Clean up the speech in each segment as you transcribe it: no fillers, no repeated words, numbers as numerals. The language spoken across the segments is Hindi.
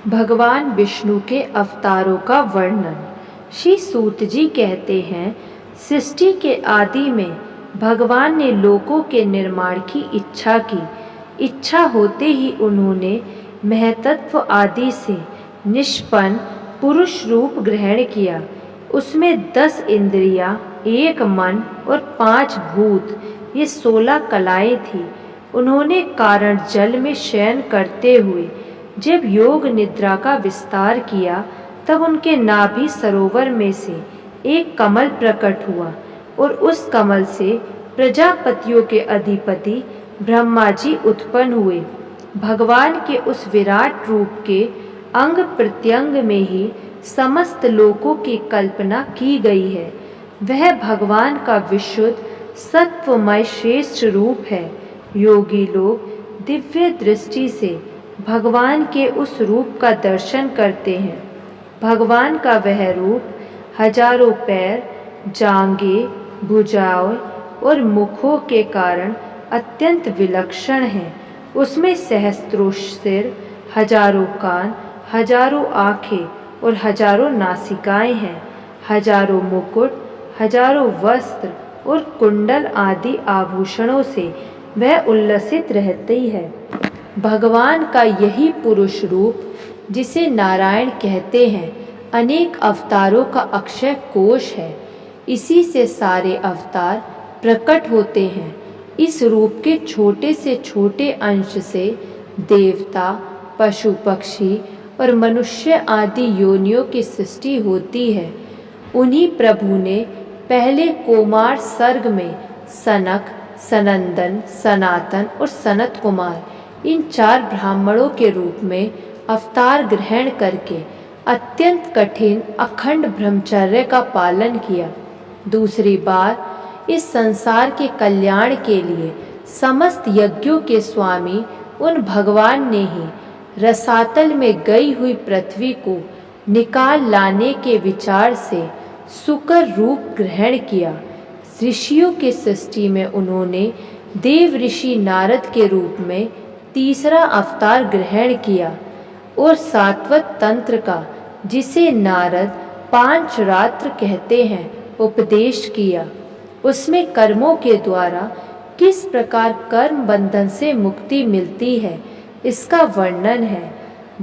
भगवान विष्णु के अवतारों का वर्णन। श्री सूत जी कहते हैं, सृष्टि के आदि में भगवान ने लोकों के निर्माण की इच्छा की। इच्छा होते ही उन्होंने महतत्व आदि से निष्पन्न पुरुष रूप ग्रहण किया। उसमें 10 इंद्रियां, 1 मन और 5 भूत, ये 16 कलाएं थीं। उन्होंने कारण जल में शयन करते हुए जब योग निद्रा का विस्तार किया, तब उनके नाभि सरोवर में से एक कमल प्रकट हुआ और उस कमल से प्रजापतियों के अधिपति ब्रह्मा जी उत्पन्न हुए। भगवान के उस विराट रूप के अंग प्रत्यंग में ही समस्त लोकों की कल्पना की गई है। वह भगवान का विशुद्ध सत्वमय श्रेष्ठ रूप है। योगी लोग दिव्य दृष्टि से भगवान के उस रूप का दर्शन करते हैं। भगवान का वह रूप हजारों पैर, जांघें, भुजाओं और मुखों के कारण अत्यंत विलक्षण है। उसमें सहस्त्रों सिर, हजारों कान, हजारों आँखें और हजारों नासिकाएं हैं। हजारों मुकुट, हजारों वस्त्र और कुंडल आदि आभूषणों से वह उल्लसित रहती है। भगवान का यही पुरुष रूप, जिसे नारायण कहते हैं, अनेक अवतारों का अक्षय कोश है। इसी से सारे अवतार प्रकट होते हैं। इस रूप के छोटे से छोटे अंश से देवता, पशु पक्षी और मनुष्य आदि योनियों की सृष्टि होती है। उन्हीं प्रभु ने पहले कोमार सर्ग में सनक, सनंदन, सनातन और सनत कुमार, इन 4 ब्राह्मणों के रूप में अवतार ग्रहण करके अत्यंत कठिन अखंड ब्रह्मचर्य का पालन किया। दूसरी बार इस संसार के कल्याण के लिए समस्त यज्ञों के स्वामी उन भगवान ने ही रसातल में गई हुई पृथ्वी को निकाल लाने के विचार से सुकर रूप ग्रहण किया। ऋषियों की सृष्टि में उन्होंने देव ऋषि नारद के रूप में तीसरा अवतार ग्रहण किया और सात्वत तंत्र का, जिसे नारद 5 रात्र कहते हैं, उपदेश किया। उसमें कर्मों के द्वारा किस प्रकार कर्म बंधन से मुक्ति मिलती है, इसका वर्णन है।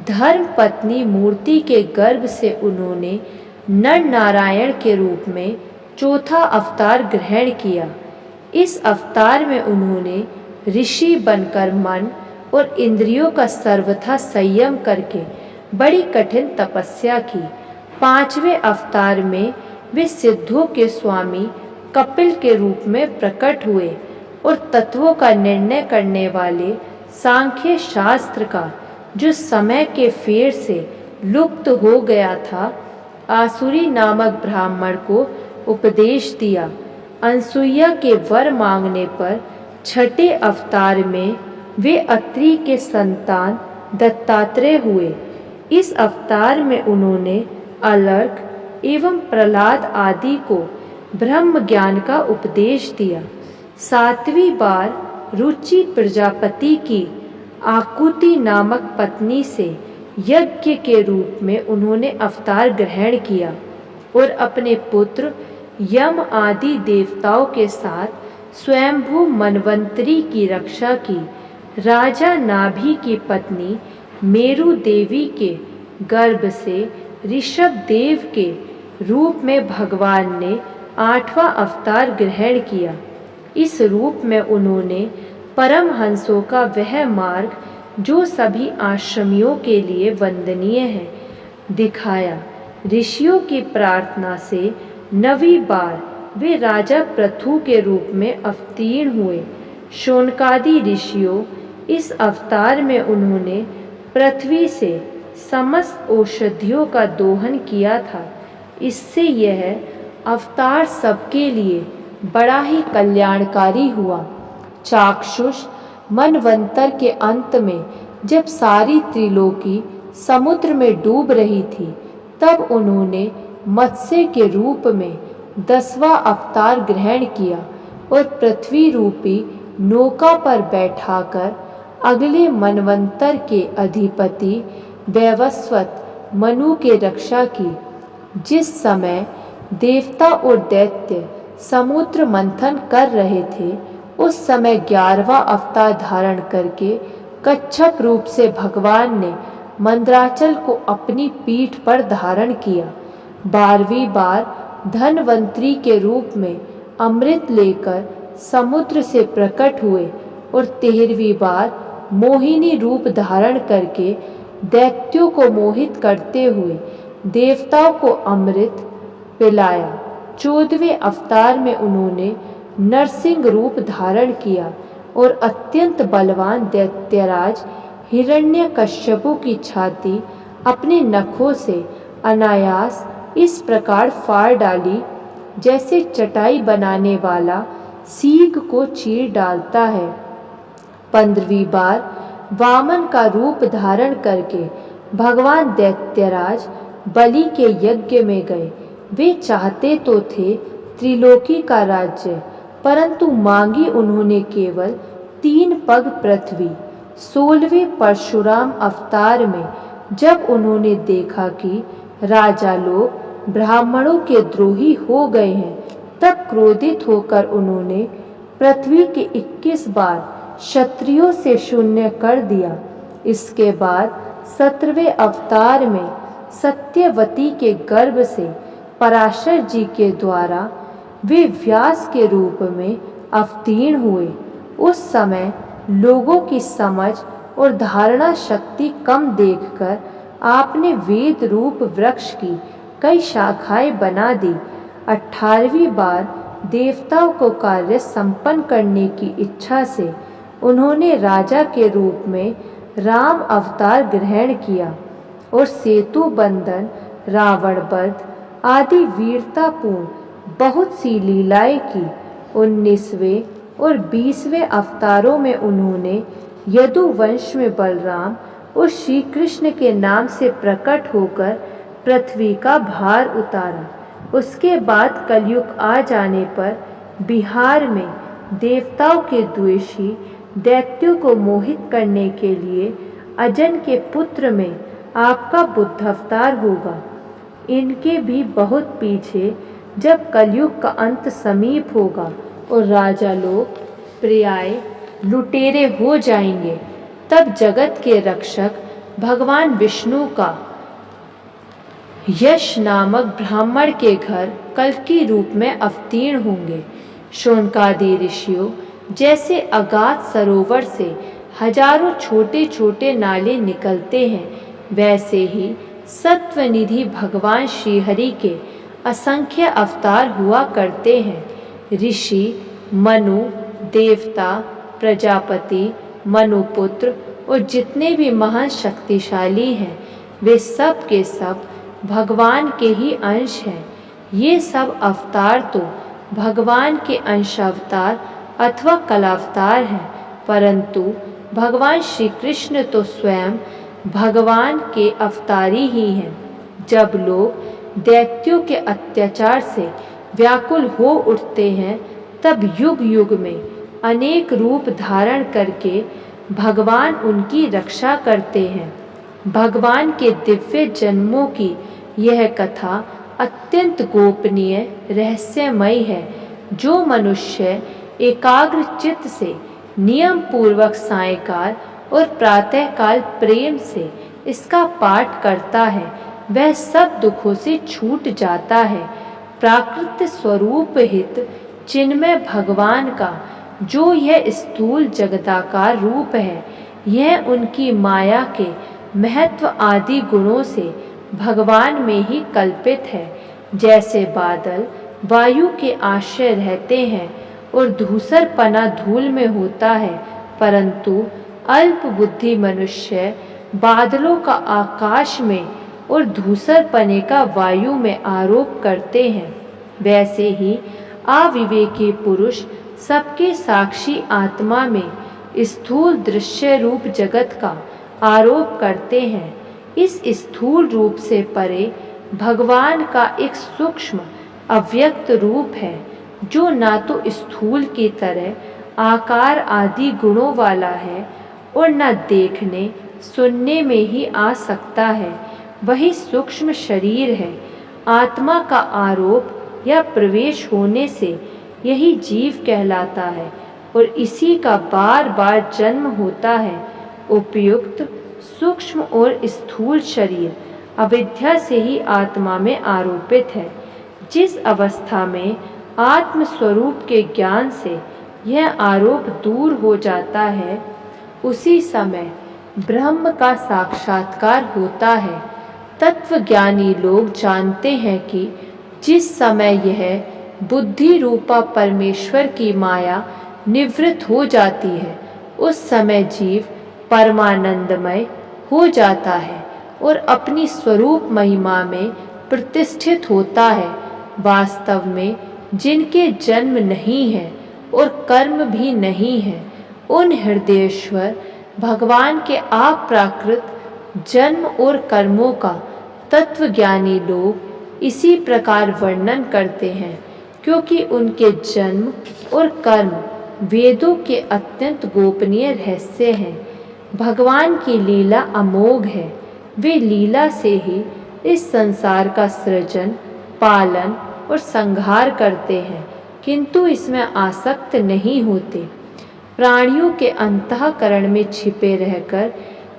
धर्म पत्नी मूर्ति के गर्भ से उन्होंने नर नारायण के रूप में चौथा अवतार ग्रहण किया। इस अवतार में उन्होंने ऋषि बनकर मन और इंद्रियों का सर्वथा संयम करके बड़ी कठिन तपस्या की। 5वें अवतार में वे सिद्धों के स्वामी कपिल के रूप में प्रकट हुए और तत्वों का निर्णय करने वाले सांख्य शास्त्र का, जो समय के फेर से लुप्त हो गया था, आसुरी नामक ब्राह्मण को उपदेश दिया। अनसुईया के वर मांगने पर 6ठे अवतार में वे अत्रि के संतान दत्तात्रेय हुए। इस अवतार में उन्होंने अलर्क एवं प्रहलाद आदि को ब्रह्म ज्ञान का उपदेश दिया। 7वीं बार रुचि प्रजापति की आकुति नामक पत्नी से यज्ञ के रूप में उन्होंने अवतार ग्रहण किया और अपने पुत्र यम आदि देवताओं के साथ स्वयंभू मनवंतरी की रक्षा की। राजा नाभि की पत्नी मेरु देवी के गर्भ से ऋषभ देव के रूप में भगवान ने 8वां अवतार ग्रहण किया। इस रूप में उन्होंने परमहंसों का वह मार्ग, जो सभी आश्रमियों के लिए वंदनीय है, दिखाया। ऋषियों की प्रार्थना से 9वीं बार वे राजा पृथु के रूप में अवतीर्ण हुए। शौनकादि ऋषियों, इस अवतार में उन्होंने पृथ्वी से समस्त औषधियों का दोहन किया था। इससे यह अवतार सबके लिए बड़ा ही कल्याणकारी हुआ। चाक्षुष मनवंतर के अंत में जब सारी त्रिलोकी समुद्र में डूब रही थी, तब उन्होंने मत्स्य के रूप में 10वां अवतार ग्रहण किया और पृथ्वी रूपी नौका पर बैठाकर अगले मनवंतर के अधिपति वैवस्वत मनु के रक्षा की। जिस समय देवता और दैत्य समुद्र मंथन कर रहे थे, उस समय 11वां अवतार धारण करके कच्छप रूप से भगवान ने मंदराचल को अपनी पीठ पर धारण किया। 12वीं बार धनवंतरी के रूप में अमृत लेकर समुद्र से प्रकट हुए और 13वीं बार मोहिनी रूप धारण करके दैत्यों को मोहित करते हुए देवताओं को अमृत पिलाया। 14वें अवतार में उन्होंने नरसिंह रूप धारण किया और अत्यंत बलवान दैत्यराज हिरण्यकश्यपु की छाती अपने नखों से अनायास इस प्रकार फाड़ डाली जैसे चटाई बनाने वाला सीग को चीर डालता है। 15वीं बार वामन का रूप धारण करके भगवान दैत्यराज बलि के यज्ञ में गए। वे चाहते तो थे त्रिलोकी का राज्य, परंतु मांगी उन्होंने केवल 3 पग पृथ्वी। 16वें परशुराम अवतार में जब उन्होंने देखा कि राजा लोग ब्राह्मणों के द्रोही हो गए हैं, तब क्रोधित होकर उन्होंने पृथ्वी के 21 बार क्षत्रियों से शून्य कर दिया। इसके बाद 17वें अवतार में सत्यवती के गर्भ से पराशर जी के द्वारा वे व्यास के रूप में अवतीर्ण हुए। उस समय लोगों की समझ और धारणा शक्ति कम देखकर आपने वेद रूप वृक्ष की कई शाखाएं बना दी। 18वीं बार देवताओं को कार्य संपन्न करने की इच्छा से उन्होंने राजा के रूप में राम अवतार ग्रहण किया और सेतु बंधन, रावण वध आदि वीरतापूर्ण बहुत सी लीलाएं की। 19वें और 20वें अवतारों में उन्होंने यदुवंश में बलराम और श्री कृष्ण के नाम से प्रकट होकर पृथ्वी का भार उतारा। उसके बाद कलयुग आ जाने पर बिहार में देवताओं के द्वेषी दैत्यों को मोहित करने के लिए अजन के पुत्र में आपका बुद्ध अवतार होगा। इनके भी बहुत पीछे जब कलयुग का अंत समीप होगा और राजा लोग पर्याय लुटेरे हो जाएंगे, तब जगत के रक्षक भगवान विष्णु का यश नामक ब्राह्मण के घर कल्कि रूप में अवतीर्ण होंगे। शौनकादि ऋषियों जैसे अगाध सरोवर से हजारों छोटे छोटे नाले निकलते हैं, वैसे ही सत्वनिधि भगवान श्रीहरि के असंख्य अवतार हुआ करते हैं। ऋषि, मनु, देवता, प्रजापति, मनुपुत्र और जितने भी महान शक्तिशाली हैं, वे सब के सब भगवान के ही अंश हैं। ये सब अवतार तो भगवान के अंशावतार अथवा कलावतार हैं, परंतु भगवान श्री कृष्ण तो स्वयं भगवान के अवतारी ही हैं। जब लोग दैत्यों के अत्याचार से व्याकुल हो उठते हैं, तब युग युग में अनेक रूप धारण करके भगवान उनकी रक्षा करते हैं। भगवान के दिव्य जन्मों की यह कथा अत्यंत गोपनीय रहस्यमय है। जो मनुष्य एकाग्र चित्त से नियम पूर्वक सायंकाल और प्रातःकाल प्रेम से इसका पाठ करता है, वह सब दुखों से छूट जाता है। प्राकृत स्वरूप हित चिन्मय भगवान का जो यह स्थूल जगदाकार रूप है, यह उनकी माया के महत्व आदि गुणों से भगवान में ही कल्पित है। जैसे बादल वायु के आश्रय रहते हैं और धूसरपना धूल में होता है, परंतु अल्प बुद्धि मनुष्य बादलों का आकाश में और धूसरपने का वायु में आरोप करते हैं, वैसे ही अविवेकी पुरुष सबके साक्षी आत्मा में स्थूल दृश्य रूप जगत का आरोप करते हैं। इस स्थूल रूप से परे भगवान का एक सूक्ष्म अव्यक्त रूप है, जो ना तो स्थूल की तरह आकार आदि गुणों वाला है और न देखने, सुनने में ही आ सकता है वही सूक्ष्म शरीर है। आत्मा का आरोप या प्रवेश होने से यही जीव कहलाता है और इसी का बार बार जन्म होता है। उपयुक्त सूक्ष्म और स्थूल शरीर अविद्या से ही आत्मा में आरोपित है। जिस अवस्था में आत्म स्वरूप के ज्ञान से यह आरोप दूर हो जाता है, उसी समय ब्रह्म का साक्षात्कार होता है। तत्वज्ञानी लोग जानते हैं कि जिस समय यह बुद्धि रूपा परमेश्वर की माया निवृत्त हो जाती है, उस समय जीव परमानंदमय हो जाता है और अपनी स्वरूप महिमा में प्रतिष्ठित होता है। वास्तव में जिनके जन्म नहीं है और कर्म भी नहीं है, उन हृदयेश्वर भगवान के अप्राकृत जन्म और कर्मों का तत्वज्ञानी लोग इसी प्रकार वर्णन करते हैं, क्योंकि उनके जन्म और कर्म वेदों के अत्यंत गोपनीय रहस्य हैं। भगवान की लीला अमोघ है। वे लीला से ही इस संसार का सृजन, पालन और संहार करते हैं, किंतु इसमें आसक्त नहीं होते। प्राणियों के अंतःकरण में छिपे रहकर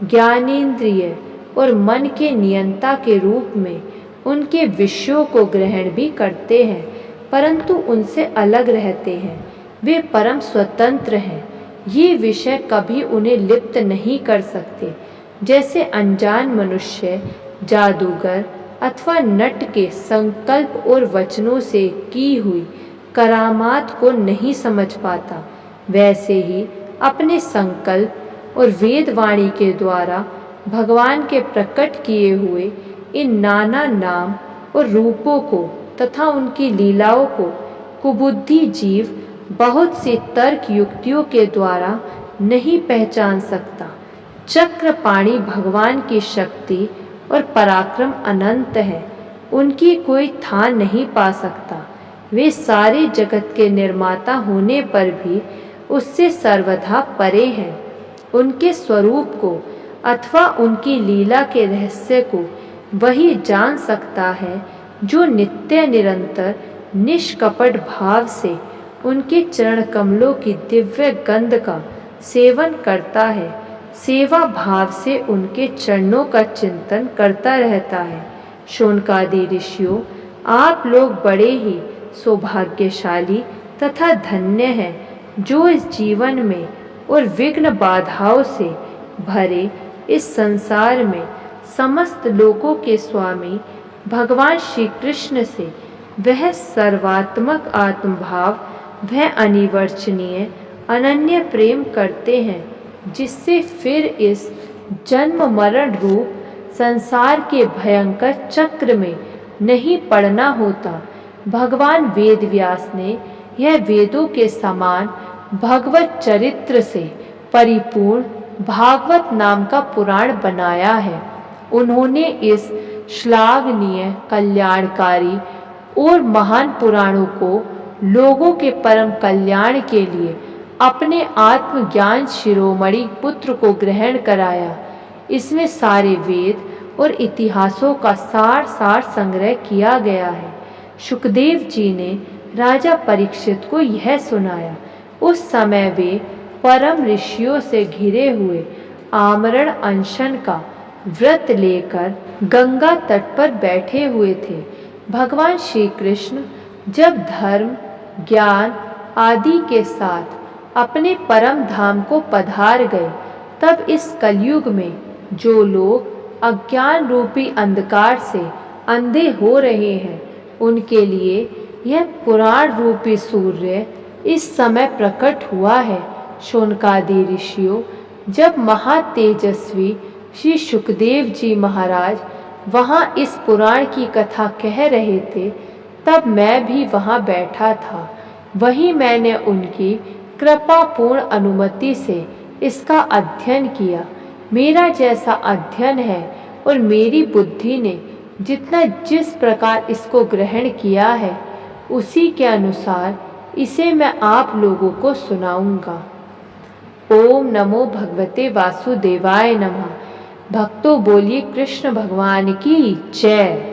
ज्ञानेंद्रिय और मन के नियंता के रूप में उनके विषयों को ग्रहण भी करते हैं, परंतु उनसे अलग रहते हैं। वे परम स्वतंत्र हैं। ये विषय कभी उन्हें लिप्त नहीं कर सकते। जैसे अनजान मनुष्य जादूगर अथवा नट के संकल्प और वचनों से की हुई करामात को नहीं समझ पाता, वैसे ही अपने संकल्प और वेदवाणी के द्वारा भगवान के प्रकट किए हुए इन नाना नाम और रूपों को तथा उनकी लीलाओं को कुबुद्धि जीव बहुत सी तर्क युक्तियों के द्वारा नहीं पहचान सकता। चक्रपाणी भगवान की शक्ति और पराक्रम अनंत है, उनकी कोई था नहीं पा सकता। वे सारे जगत के निर्माता होने पर भी उससे सर्वथा परे हैं। उनके स्वरूप को अथवा उनकी लीला के रहस्य को वही जान सकता है जो नित्य निरंतर निष्कपट भाव से उनके चरण कमलों की दिव्य गंध का सेवन करता है, सेवा भाव से उनके चरणों का चिंतन करता रहता है। शौनकादि ऋषियों, आप लोग बड़े ही सौभाग्यशाली तथा धन्य हैं जो इस जीवन में और विघ्न बाधाओं से भरे इस संसार में समस्त लोकों के स्वामी भगवान श्री कृष्ण से वह सर्वात्मक आत्मभाव, वह अनिवर्चनीय अनन्य प्रेम करते हैं, जिससे फिर इस जन्म मरण रूप संसार के भयंकर चक्र में नहीं पड़ना होता। भगवान वेद व्यास ने यह वेदों के समान भगवत चरित्र से परिपूर्ण भागवत नाम का पुराण बनाया है। उन्होंने इस श्लाघनीय, कल्याणकारी और महान पुराणों को लोगों के परम कल्याण के लिए अपने आत्मज्ञान शिरोमणि पुत्र को ग्रहण कराया। इसमें सारे वेद और इतिहासों का सार संग्रह किया गया है। शुकदेव जी ने राजा परीक्षित को यह सुनाया। उस समय वे परम ऋषियों से घिरे हुए आमरण अनशन का व्रत लेकर गंगा तट पर बैठे हुए थे। भगवान श्री कृष्ण जब धर्म, ज्ञान आदि के साथ अपने परम धाम को पधार गए, तब इस कलयुग में जो लोग अज्ञान रूपी अंधकार से अंधे हो रहे हैं, उनके लिए यह पुराण रूपी सूर्य इस समय प्रकट हुआ है। शौनकादि ऋषियों, जब महातेजस्वी श्री शुकदेव जी महाराज वहाँ इस पुराण की कथा कह रहे थे, तब मैं भी वहाँ बैठा था। वहीं मैंने उनकी कृपापूर्ण अनुमति से इसका अध्ययन किया। मेरा जैसा अध्ययन है और मेरी बुद्धि ने जिस प्रकार इसको ग्रहण किया है, उसी के अनुसार इसे मैं आप लोगों को सुनाऊंगा। ओम नमो भगवते वासुदेवाय नमः। भक्तों बोलिए कृष्ण भगवान की जय।